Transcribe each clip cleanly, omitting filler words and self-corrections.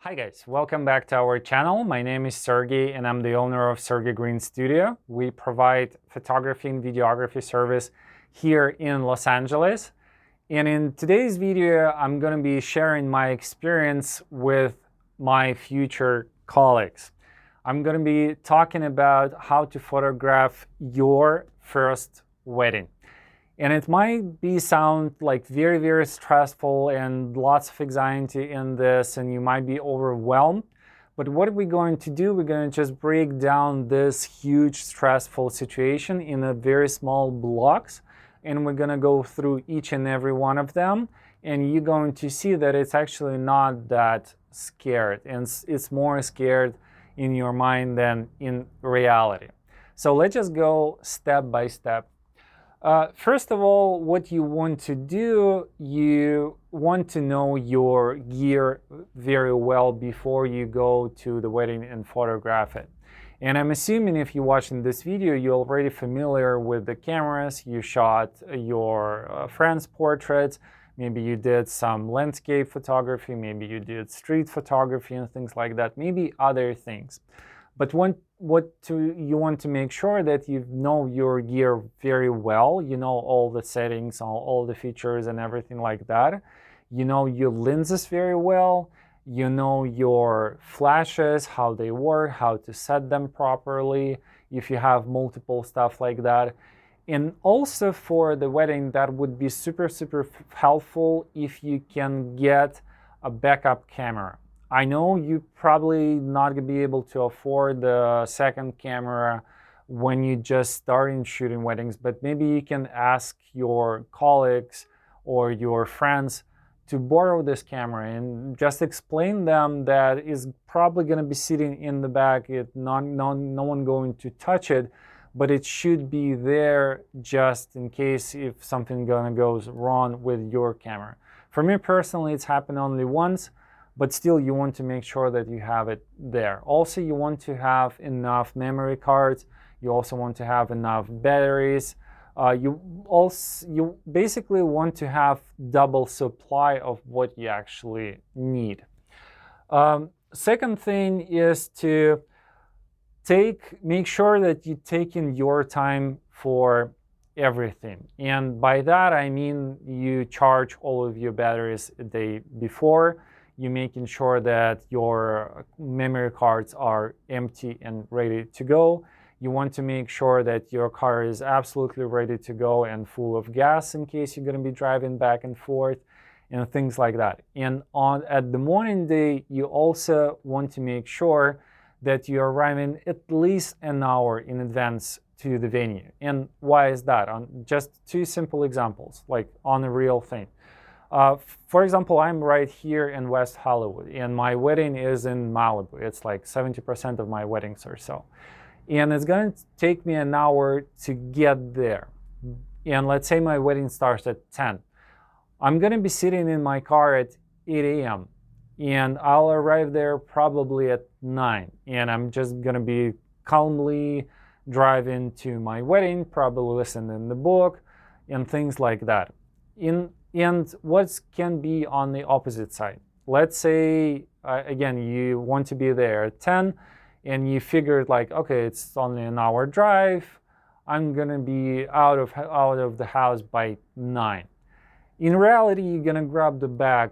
Hi guys, welcome back to our channel. My name is Sergey and I'm the owner of Sergey Green Studio. We provide photography and videography service here in Los Angeles. And in today's video, I'm going to be sharing my experience with my future colleagues. I'm going to be talking about how to photograph your first wedding. And it might sound like very stressful and lots of anxiety in this, and you might be overwhelmed. But what we're going to do, we're going to just break down this huge stressful situation in a very small blocks, and we're going to go through each and every one of them, and you're going to see that it's actually not that scared, and it's more scared in your mind than in reality. So let's just go step by step. First of all, what you want to do, you want to know your gear very well before you go to the wedding and photograph it. And I'm assuming if you're watching this video, you're already familiar with the cameras. You shot your friends' portraits. Maybe you did some landscape photography. Maybe you did street photography and things like that. Maybe other things. But you want to make sure that you know your gear very well. You know all the settings, all the features and everything like that. You know your lenses very well. You know your flashes, how they work, how to set them properly, if you have multiple stuff like that. And also for the wedding, that would be super helpful if you can get a backup camera. I know you're probably not going to be able to afford the second camera when you just starting shooting weddings, but maybe you can ask your colleagues or your friends to borrow this camera and just explain them that it's probably going to be sitting in the back, no one going to touch it, but it should be there just in case if something goes wrong with your camera. For me personally, it's happened only once. But still, you want to make sure that you have it there. Also, you want to have enough memory cards. You also want to have enough batteries. You basically want to have double supply of what you actually need. Second thing is to make sure that you're taking your time for everything. And by that, I mean you charge all of your batteries a day before. You're making sure that your memory cards are empty and ready to go. You want to make sure that your car is absolutely ready to go and full of gas in case you're going to be driving back and forth and things like that. And at the morning day, you also want to make sure that you're arriving at least an hour in advance to the venue. And why is that? On just two simple examples, like on a real thing. For example, I'm right here in West Hollywood, and my wedding is in Malibu. It's like 70% of my weddings or so. And it's going to take me an hour to get there. And let's say my wedding starts at 10. I'm going to be sitting in my car at 8 a.m. and I'll arrive there probably at 9. And I'm just going to be calmly driving to my wedding, probably listening to the book and things like that. And what can be on the opposite side? Let's say, again, you want to be there at 10 and you figured like, okay, it's only an hour drive. I'm going to be out of the house by 9. In reality, you're going to grab the bag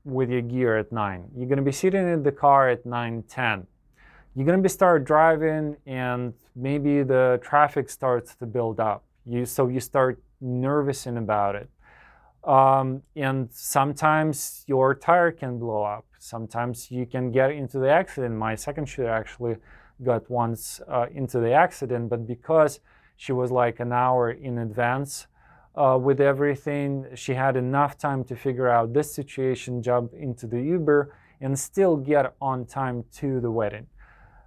with your gear at 9. You're going to be sitting in the car at 9:10. You're going to start driving and maybe the traffic starts to build up. So you start nervousing about it. And sometimes your tire can blow up. Sometimes you can get into the accident. My second shooter actually got once into the accident, but because she was like an hour in advance with everything, she had enough time to figure out this situation, jump into the Uber, and still get on time to the wedding.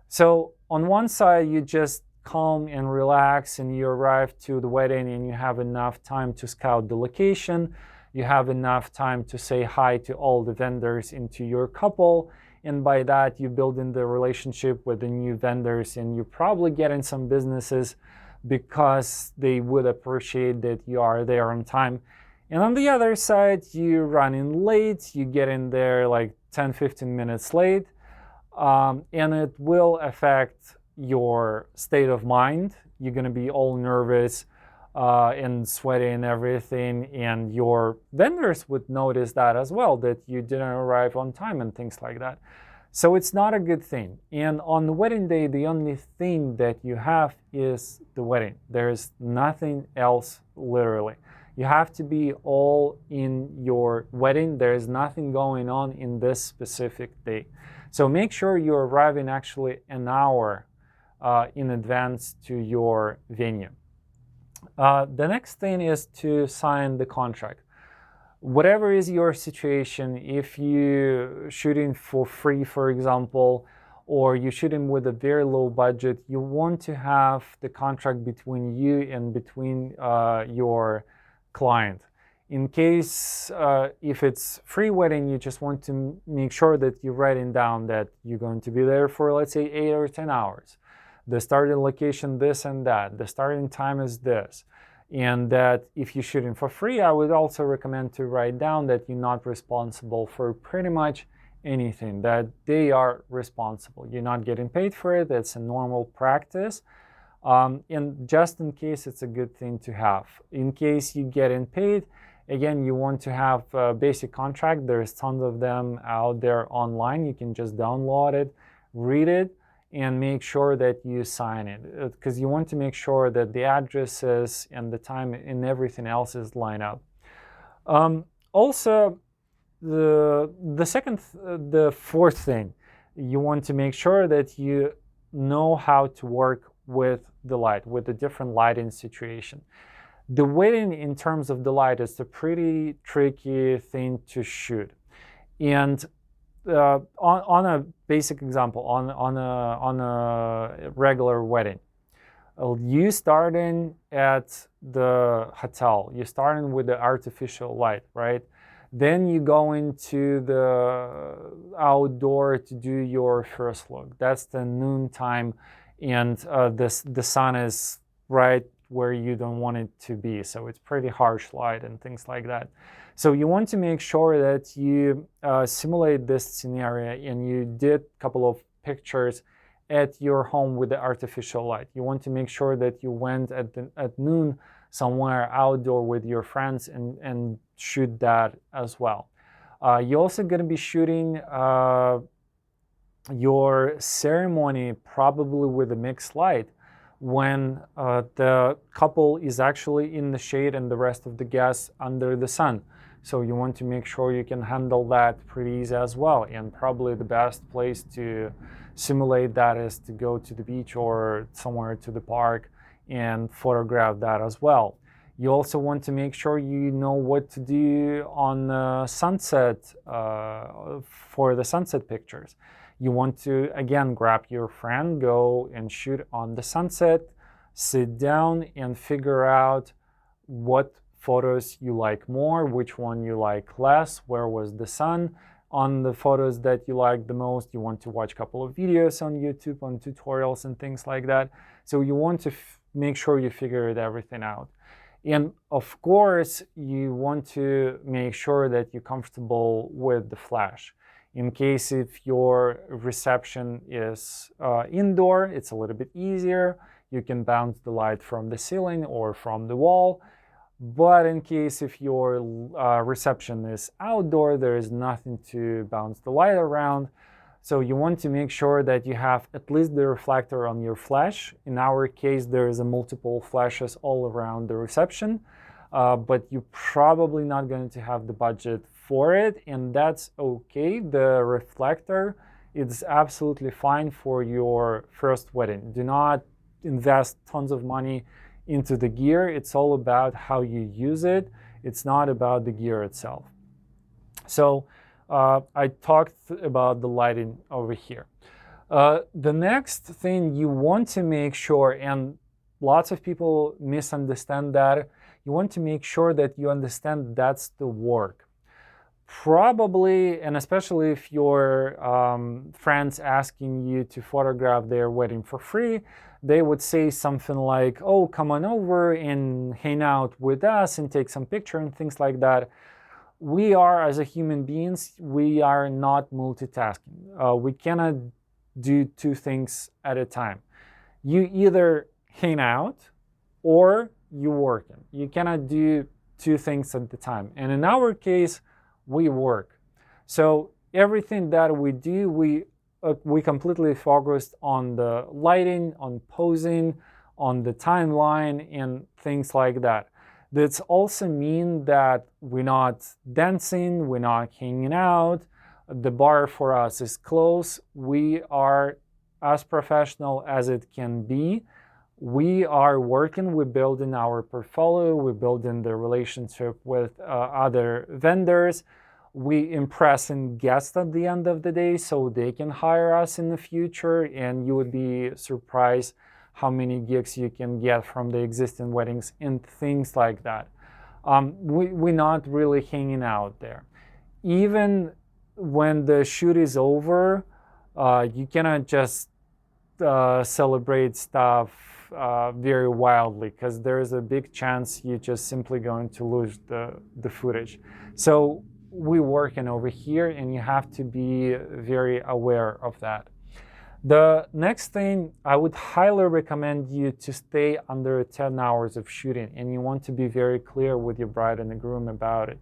So on one side, you just calm and relax and you arrive to the wedding and you have enough time to scout the location. You have enough time to say hi to all the vendors into your couple. And by that, you build in the relationship with the new vendors and you probably get in some businesses because they would appreciate that you are there on time. And on the other side, you run in late, you get in there like 10-15 minutes late, and it will affect your state of mind. You're going to be all nervous and sweaty and everything, and your vendors would notice that as well, that you didn't arrive on time and things like that. So it's not a good thing. And on the wedding day, the only thing that you have is the wedding. There's nothing else, literally. You have to be all in your wedding. There is nothing going on in this specific day. So make sure you're arriving actually an hour in advance to your venue. The next thing is to sign the contract. Whatever is your situation, if you're shooting for free, for example, or you're shooting with a very low budget, you want to have the contract between you and between your client. In case if it's free wedding, you just want to make sure that you're writing down that you're going to be there for, let's say, 8 or 10 hours. The starting location, this and that. The starting time is this. And that if you're shooting for free, I would also recommend to write down that you're not responsible for pretty much anything, that they are responsible. You're not getting paid for it. It's a normal practice. And just in case, it's a good thing to have. In case you're getting paid, again, you want to have a basic contract. There's tons of them out there online. You can just download it, read it, and make sure that you sign it, because you want to make sure that the addresses and the time and everything else is lined up. Also, the fourth thing, you want to make sure that you know how to work with the light, with the different lighting situation. The wedding, in terms of the light, is a pretty tricky thing to shoot. And on a basic example, on a regular wedding, you starting at the hotel, you're starting with the artificial light, right? Then you go into the outdoor to do your first look. That's the noon time, and the sun is right where you don't want it to be, so it's pretty harsh light and things like that. So you want to make sure that you simulate this scenario and you did a couple of pictures at your home with the artificial light. You want to make sure that you went at noon somewhere outdoor with your friends and shoot that as well. You're also going to be shooting your ceremony probably with a mixed light when the couple is actually in the shade and the rest of the guests under the sun. So you want to make sure you can handle that pretty easy as well. And probably the best place to simulate that is to go to the beach or somewhere to the park and photograph that as well. You also want to make sure you know what to do on the sunset for the sunset pictures. You want to, again, grab your friend, go and shoot on the sunset, sit down and figure out what photos you like more, which one you like less, where was the sun. On the photos that you like the most, you want to watch a couple of videos on YouTube, on tutorials and things like that. So you want to make sure you figure everything out. And of course, you want to make sure that you're comfortable with the flash. In case if your reception is indoor, it's a little bit easier. You can bounce the light from the ceiling or from the wall. But in case if your reception is outdoor, there is nothing to bounce the light around. So you want to make sure that you have at least the reflector on your flash. In our case, there is a multiple flashes all around the reception, but you're probably not going to have the budget for it, and that's okay. The reflector is absolutely fine for your first wedding. Do not invest tons of money into the gear. It's all about how you use it. It's not about the gear itself. So I talked about the lighting over here. The next thing you want to make sure, and lots of people misunderstand that, you want to make sure that you understand that's the work. Probably, and especially if your friends asking you to photograph their wedding for free, they would say something like, oh, come on over and hang out with us and take some picture and things like that. we are, as a human beings, we are not multitasking. We cannot do two things at a time. You either hang out or you working. You cannot do two things at the time. And in our case, we work. So everything that we do, we completely focused on the lighting, on posing, on the timeline, and things like that. That's also mean that we're not dancing, we're not hanging out. The bar for us is closed. We are as professional as it can be. We are working, we're building our portfolio, we're building the relationship with other vendors. We impressing guests at the end of the day so they can hire us in the future, and you would be surprised how many gigs you can get from the existing weddings and things like that. We're not really hanging out there. Even when the shoot is over, you cannot just celebrate stuff very wildly, because there is a big chance you're just simply going to lose the footage. So we're working over here, and you have to be very aware of that. The next thing, I would highly recommend you to stay under 10 hours of shooting, and you want to be very clear with your bride and the groom about it.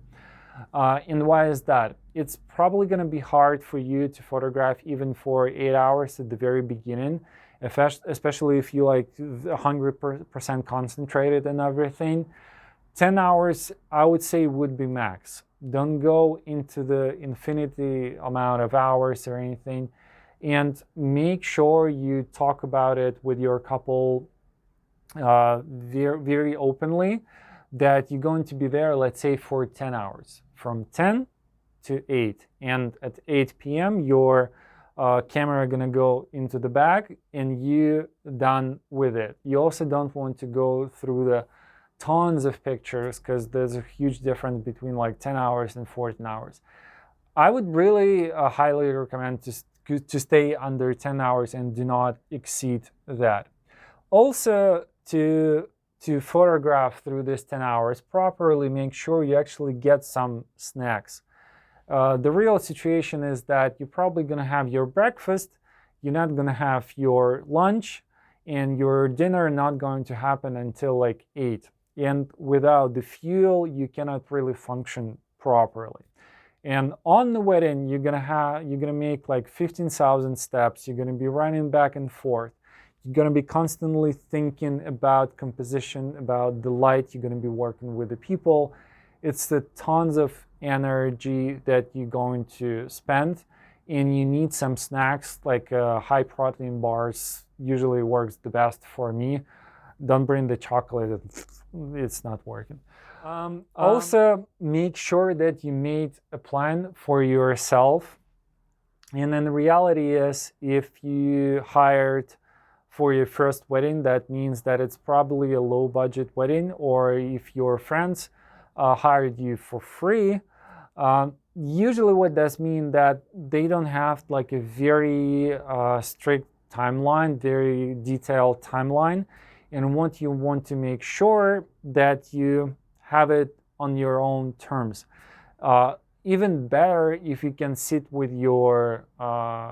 And why is that? It's probably going to be hard for you to photograph even for 8 hours at the very beginning, especially if you like 100% concentrated and everything. 10 hours, I would say, would be max. Don't go into the infinity amount of hours or anything. And make sure you talk about it with your couple very, very openly, that you're going to be there, let's say, for 10 hours, from 10 to 8. And at 8 p.m., your camera going to go into the bag and you're done with it. You also don't want to go through the tons of pictures, because there's a huge difference between like 10 hours and 14 hours. I would really highly recommend to stay under 10 hours and do not exceed that. Also, to photograph through this 10 hours properly, make sure you actually get some snacks. The real situation is that you're probably going to have your breakfast, you're not going to have your lunch, and your dinner not going to happen until like 8. And without the fuel, you cannot really function properly. And on the wedding, you're gonna make like 15,000 steps. You're gonna be running back and forth. You're gonna be constantly thinking about composition, about the light. You're gonna be working with the people. It's the tons of energy that you're going to spend, and you need some snacks like high protein bars. Usually works the best for me. Don't bring the chocolate; it's not working. Also, make sure that you made a plan for yourself. And then the reality is, if you hired for your first wedding, that means that it's probably a low budget wedding. Or if your friends hired you for free, usually what does mean that they don't have like a very strict timeline, very detailed timeline. And what you want to make sure that you have it on your own terms. Even better if you can sit with your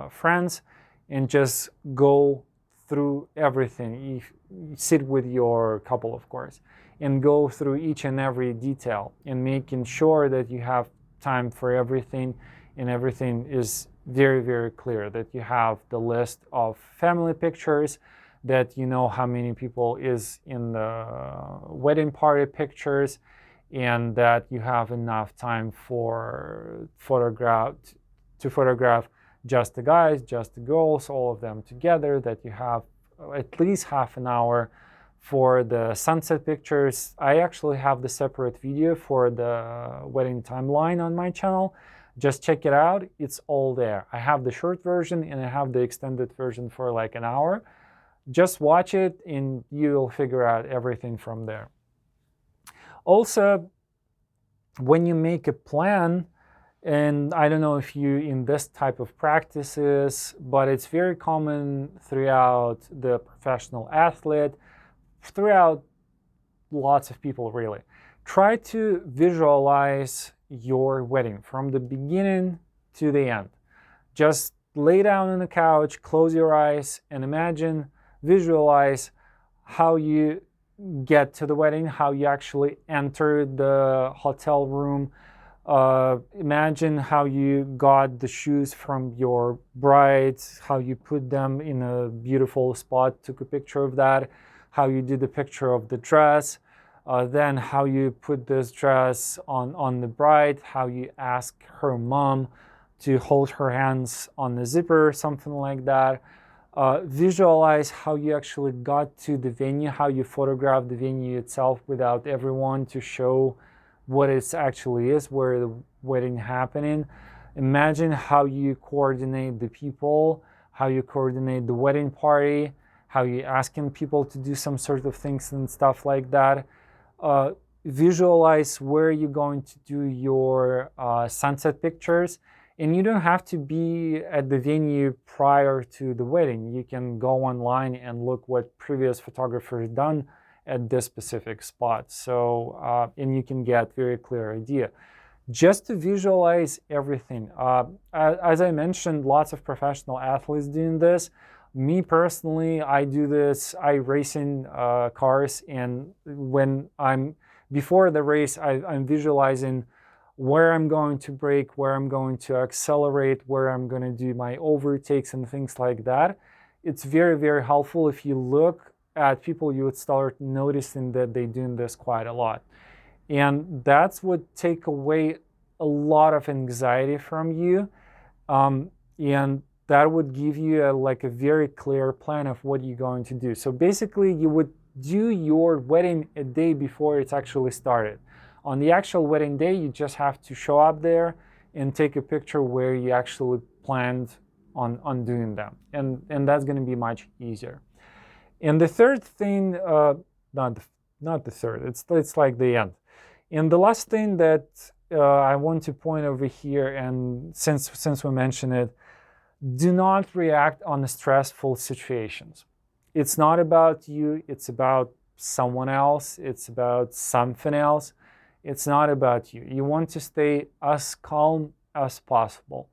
friends and just go through everything. If you sit with your couple, of course, and go through each and every detail, and making sure that you have time for everything, and everything is very, very clear, that you have the list of family pictures, that you know how many people is in the wedding party pictures, and that you have enough time to photograph just the guys, just the girls, all of them together, that you have at least half an hour for the sunset pictures. I actually have the separate video for the wedding timeline on my channel. Just check it out, it's all there. I have the short version and I have the extended version for like an hour. Just watch it and you'll figure out everything from there. Also, when you make a plan, and I don't know if you in this type of practices, but it's very common throughout the professional athlete, throughout lots of people really. Try to visualize your wedding from the beginning to the end. Just lay down on the couch, close your eyes, and visualize how you get to the wedding, how you actually enter the hotel room. Imagine how you got the shoes from your bride, how you put them in a beautiful spot, took a picture of that, how you did the picture of the dress, then how you put this dress on the bride, how you ask her mom to hold her hands on the zipper, something like that. Visualize how you actually got to the venue, how you photographed the venue itself without everyone to show what it actually is, where the wedding happening. Imagine how you coordinate the people, how you coordinate the wedding party, how you asking people to do some sort of things and stuff like that. Visualize where you're going to do your sunset pictures. And you don't have to be at the venue prior to the wedding. You can go online and look what previous photographers done at this specific spot. So, and you can get very clear idea. Just to visualize everything. As I mentioned, lots of professional athletes doing this. Me personally, I do this. I race in cars, and before the race, I'm visualizing where I'm going to brake, where I'm going to accelerate, where I'm going to do my overtakes and things like that. It's very, very helpful. If you look at people, you would start noticing that they're doing this quite a lot. And that's what take away a lot of anxiety from you. And that would give you a very clear plan of what you're going to do. So basically, you would do your wedding a day before it's actually started. On the actual wedding day, you just have to show up there and take a picture where you actually planned on doing them. And that's going to be much easier. And the third thing, not the third, it's like the end. And the last thing that I want to point over here, and since we mentioned it, do not react on the stressful situations. It's not about you, it's about someone else, it's about something else. It's not about you. You want to stay as calm as possible.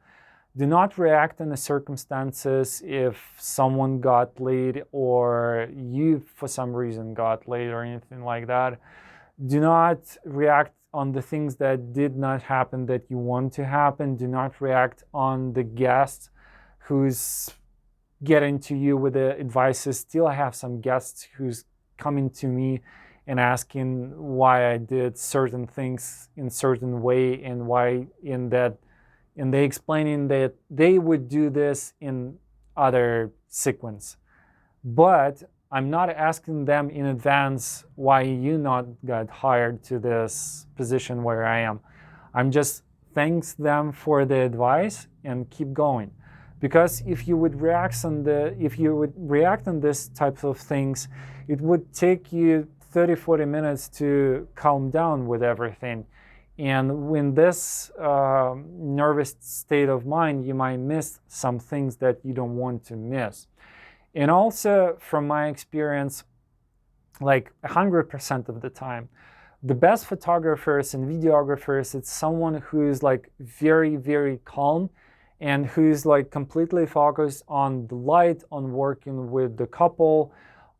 Do not react in the circumstances if someone got late or you for some reason got late or anything like that. Do not react on the things that did not happen that you want to happen. Do not react on the guest who's getting to you with the advices. Still, I have some guests who's coming to me and asking why I did certain things in certain way and why in that, and they explaining that they would do this in other sequence. But I'm not asking them in advance why you not got hired to this position where I am. I'm just thanks them for the advice and keep going. Because if you would react on this type of things, it would take you 30-40 minutes to calm down with everything. And in this nervous state of mind, you might miss some things that you don't want to miss. And also, from my experience, like 100% of the time, the best photographers and videographers, it's someone who is like very, very calm and who's like completely focused on the light, on working with the couple,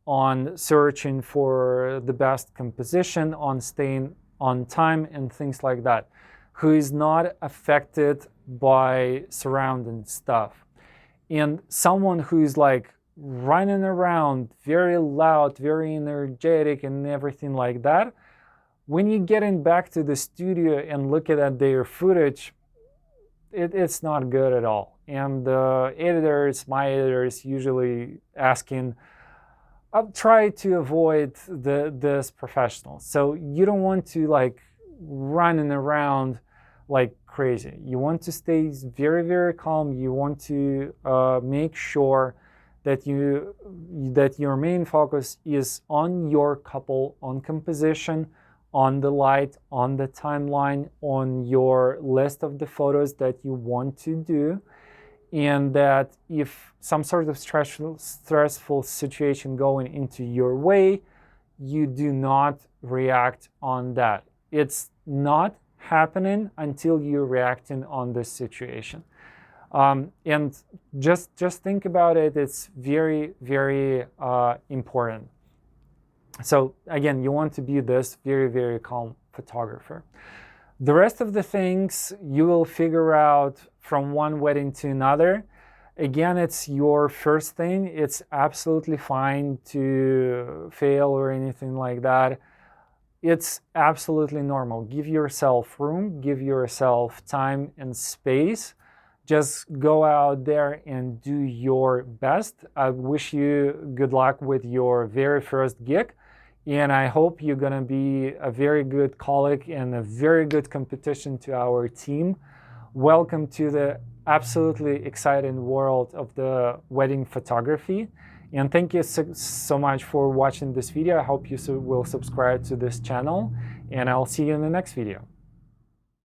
on searching for the best composition, on staying on time and things like that, who is not affected by surrounding stuff. And someone who is like running around, very loud, very energetic and everything like that, when you getting back to the studio and look at their footage, it's not good at all. And my editors usually asking, I'll try to avoid this professional. So you don't want to like running around like crazy. You want to stay very, very calm. You want to make sure that your main focus is on your couple, on composition, on the light, on the timeline, on your list of the photos that you want to do. And that if some sort of stressful situation going into your way, you do not react on that. It's not happening until you're reacting on this situation. And just think about it. It's very, very important. So again, you want to be this very, very calm photographer. The rest of the things you will figure out from one wedding to another. Again, it's your first thing. It's absolutely fine to fail or anything like that. It's absolutely normal. Give yourself room, give yourself time and space. Just go out there and do your best. I wish you good luck with your very first gig. And I hope you're going to be a very good colleague and a very good competition to our team. Welcome to the absolutely exciting world of the wedding photography. And thank you so much for watching this video. I hope you will subscribe to this channel, and I'll see you in the next video.